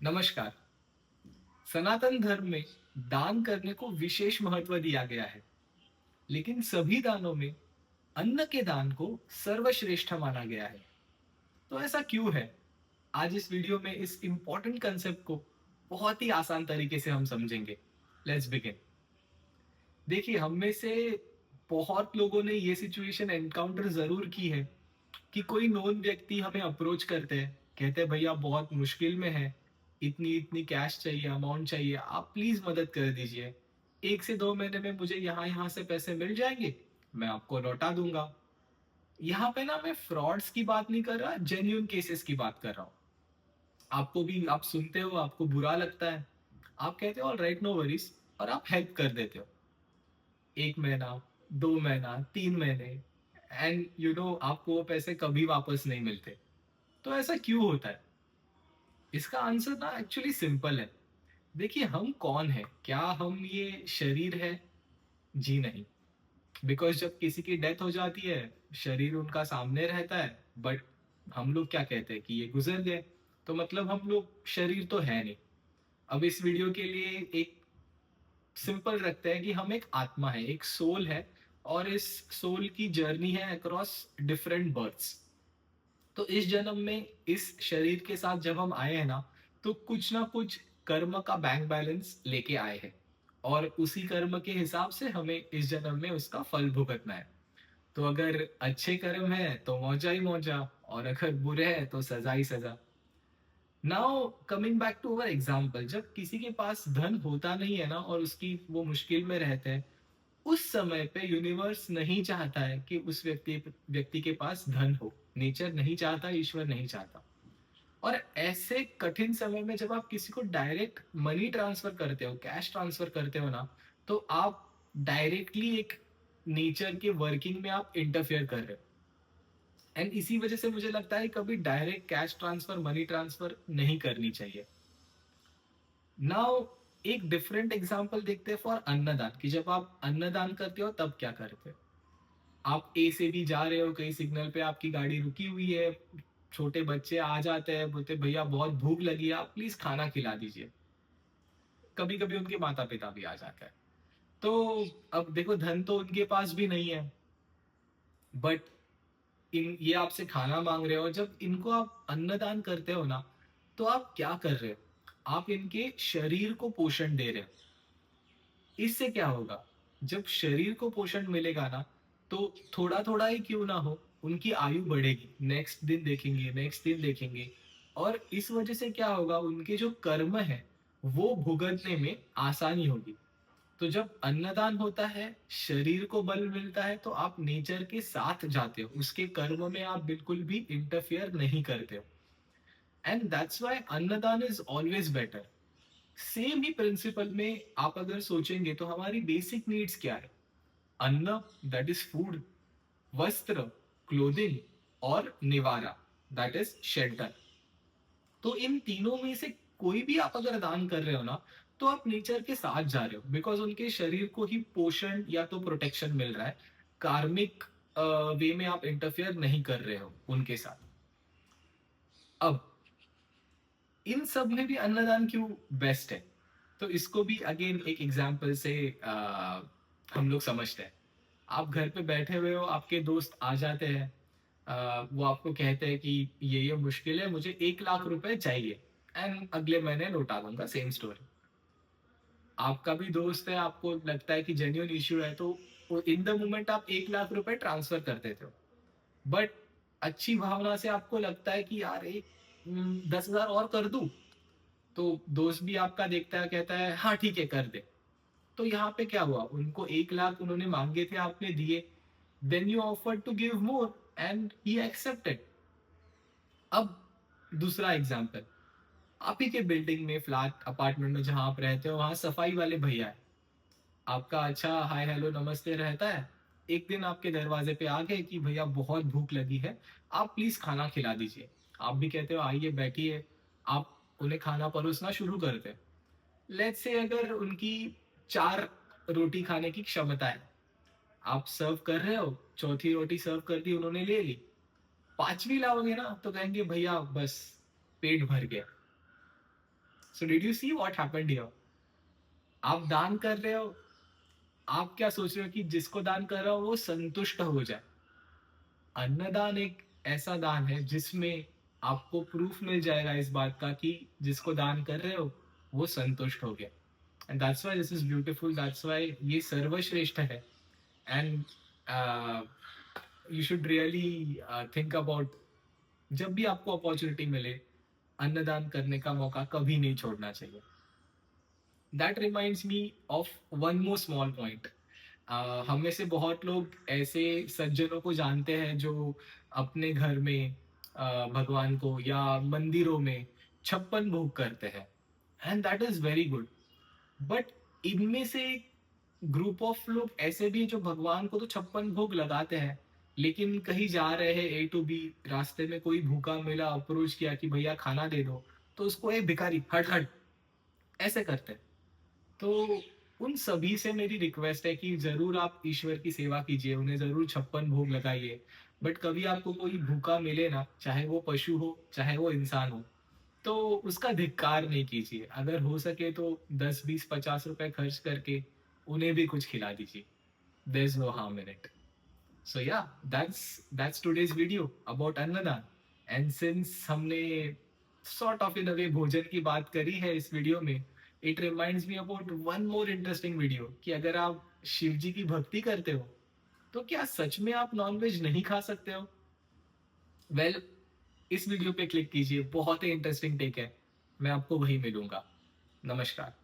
नमस्कार। सनातन धर्म में दान करने को विशेष महत्व दिया गया है, लेकिन सभी दानों में अन्न के दान को सर्वश्रेष्ठ माना गया है। तो ऐसा क्यों है? आज इस वीडियो में इस इंपॉर्टेंट कंसेप्ट को बहुत ही आसान तरीके से हम समझेंगे। Let's begin. देखिए, हम में से बहुत लोगों ने ये सिचुएशन एनकाउंटर जरूर की है कि कोई नोन व्यक्ति हमें अप्रोच करते हैं, कहते हैं भैया बहुत मुश्किल में है, इतनी इतनी कैश चाहिए, अमाउंट चाहिए, आप प्लीज मदद कर दीजिए। 1 से 2 महीने में मुझे यहाँ यहाँ से पैसे मिल जाएंगे, मैं आपको लौटा दूंगा। यहाँ पे ना मैं फ्रॉड्स की बात नहीं कर रहा, जेन्यून केसेस की बात कर रहा हूँ। आपको भी, आप सुनते हो, आपको बुरा लगता है, आप कहते हो ऑल राइट नो वरीज, और आप हेल्प कर देते हो। 1 महीना, 2 महीना, 3 महीने, एंड आपको वो पैसे कभी वापस नहीं मिलते। तो ऐसा क्यों होता है? इसका आंसर ना एक्चुअली सिंपल है। देखिए, हम कौन है? क्या हम ये शरीर है? जी नहीं। बिकॉज जब किसी की डेथ हो जाती है, शरीर उनका सामने रहता है, बट हम लोग क्या कहते हैं कि ये गुजर गए। तो मतलब हम लोग शरीर तो है नहीं। अब इस वीडियो के लिए एक सिंपल रखते हैं कि हम एक आत्मा है, एक सोल है, और इस सोल की जर्नी है अक्रॉस डिफरेंट बर्थ्स। तो इस जन्म में इस शरीर के साथ जब हम आए हैं ना, तो कुछ ना कुछ कर्म का बैंक बैलेंस लेके आए हैं, और उसी कर्म के हिसाब से हमें इस जन्म में उसका फल भुगतना है। तो अगर अच्छे कर्म है तो मौजा ही मौजा, और अगर बुरे है तो सजा ही सजा। Now coming back to our example, जब किसी के पास धन होता नहीं है ना, और उसकी वो मुश्किल में रहते हैं, उस समय पे यूनिवर्स नहीं चाहता है कि उस व्यक्ति व्यक्ति के पास धन हो। नेचर नहीं चाहता, ईश्वर नहीं चाहता। और ऐसे कठिन समय में जब आप किसी को डायरेक्ट मनी ट्रांसफर करते हो, कैश ट्रांसफर करते हो ना, तो आप डायरेक्टली एक नेचर के वर्किंग में आप इंटरफेयर कर रहे हो। एंड इसी वजह से मुझे लगता है कभी direct cash transfer, money transfer नहीं करनी चाहिए। नाउ एक डिफरेंट एग्जांपल देखते हैं फॉर अन्नदान, कि जब आप अन्नदान करते हो तब क्या करते हो। आप ए से भी जा रहे हो, कहीं सिग्नल पे आपकी गाड़ी रुकी हुई है, छोटे बच्चे आ जाते हैं, बोलते भैया बहुत भूख लगी है, आप प्लीज खाना खिला दीजिए। कभी कभी उनके माता पिता भी आ जाते हैं। तो अब देखो, धन तो उनके पास भी नहीं है, बट इन ये आपसे खाना मांग रहे हो। जब इनको आप अन्नदान करते हो ना, तो आप क्या कर रहे हो? आप इनके शरीर को पोषण दे रहे हो। इससे क्या होगा? जब शरीर को पोषण मिलेगा ना, तो थोड़ा थोड़ा ही क्यों ना हो, उनकी आयु बढ़ेगी, नेक्स्ट दिन देखेंगे, नेक्स्ट दिन देखेंगे। और इस वजह से क्या होगा, उनके जो कर्म है वो भुगतने में आसानी होगी। तो जब अन्नदान होता है, शरीर को बल मिलता है, तो आप नेचर के साथ जाते हो, उसके कर्म में आप बिल्कुल भी इंटरफियर नहीं करते हो। एंड दैट्स व्हाई अन्नदान इज ऑलवेज बेटर। सेम ही प्रिंसिपल में आप अगर सोचेंगे तो हमारी बेसिक नीड्स क्या है? अन्न, दैट इज फूड, वस्त्र, क्लोथिंग, और निवारा, दैट इज शेल्टर। तो इन तीनों में से कोई भी आप अगर दान कर रहे हो ना, तो आप नेचर के साथ जा रहे हो, बिकॉज उनके शरीर को ही पोषण या तो प्रोटेक्शन मिल रहा है। कार्मिक वे में आप इंटरफेयर नहीं कर रहे हो उनके साथ। अब इन सब में भी अन्नदान क्यों बेस्ट है? तो इसको भी अगेन एक एग्जांपल से हम लोग समझते हैं। आप घर पे बैठे हुए हो, आपके दोस्त आ जाते हैं, वो आपको कहते हैं कि ये मुश्किल है, मुझे 1 लाख रुपए चाहिए, एंड अगले महीने लौटा दूंगा, सेम स्टोरी। आपका भी दोस्त है, आपको लगता है कि जेन्युइन इश्यू है, तो इन द मोमेंट आप 1 लाख रुपए ट्रांसफर कर देते हो। बट अच्छी भावना से आपको लगता है कि यार एक 10,000 और कर दूं। तो दोस्त भी आपका देखता है, कहता है हाँ ठीक है कर दे। तो यहाँ पे क्या हुआ, उनको 1 लाख उन्होंने मांगे थे, आपने दिए। Then you offer to give more, and he accepted. अब दूसरा एग्जाम्पल, आप ही के बिल्डिंग में, फ्लैट अपार्टमेंट में जहां आप रहते हो, वहां सफाई वाले भैया है। आपका अच्छा हाय हेलो नमस्ते रहता है। एक दिन आपके दरवाजे पे आ गए कि भैया बहुत भूख लगी है, आप प्लीज खाना खिला दीजिए। आप भी कहते हो आइए बैठिए। आप उन्हें खाना परोसना शुरू करते। लेट्स से अगर उनकी 4 रोटी खाने की क्षमता है, आप सर्व कर रहे हो, चौथी रोटी सर्व कर दी, उन्होंने ले ली। पांचवी लाओगे ना तो कहेंगे भैया बस पेट भर गया। So did you see what happened here? आप दान कर रहे हो, आप क्या सोच रहे हो कि जिसको दान कर रहा हो वो संतुष्ट हो जाए। अन्नदान एक ऐसा दान है जिसमें आपको प्रूफ मिल जाएगा इस बात का कि जिसको दान कर रहे हो वो संतुष्ट हो गया। And that's why this is beautiful, that's why ये सर्वश्रेष्ठ है। And you should really think about, जब भी आपको अपॉर्चुनिटी मिले अन्नदान करने का मौका कभी नहीं छोड़ना चाहिए। That reminds me of one more small point. हम में से बहुत लोग ऐसे सज्जनों को जानते हैं जो अपने घर में भगवान को या मंदिरों में छप्पन भोग करते हैं, and that is very good. But इनमें से ग्रुप ऑफ लोग ऐसे भी हैं जो भगवान को तो छप्पन भोग लगाते हैं, लेकिन कहीं जा रहे हैं ए टू बी, रास्ते में कोई भूखा मिला, अप्रोच किया कि भैया खाना दे दो, तो उसको ए भिखारी हट हट ऐसे करते हैं। तो उन सभी से मेरी रिक्वेस्ट है कि जरूर आप ईश्वर की सेवा कीजिए, उन्हें जरूर छप्पन भोग लगाइए। बट कभी आपको कोई भूखा मिले ना, चाहे वो पशु हो चाहे वो इंसान हो, तो उसका धिक्कार नहीं कीजिए। अगर हो सके तो 10, 20, 50 रुपए खर्च करके उन्हें भी कुछ खिला दीजिए। There is no harm in it. So yeah, that's today's video about अन्नदान। And since हमने sort of in a way भोजन की बात करी है इस वीडियो में, it reminds me about one more interesting video कि अगर आप शिव जी की भक्ति करते हो तो क्या सच में आप नॉनवेज नहीं खा सकते हो? वेल well, इस वीडियो पे क्लिक कीजिए, बहुत ही इंटरेस्टिंग टेक है। मैं आपको वहीं मिलूंगा। नमस्कार।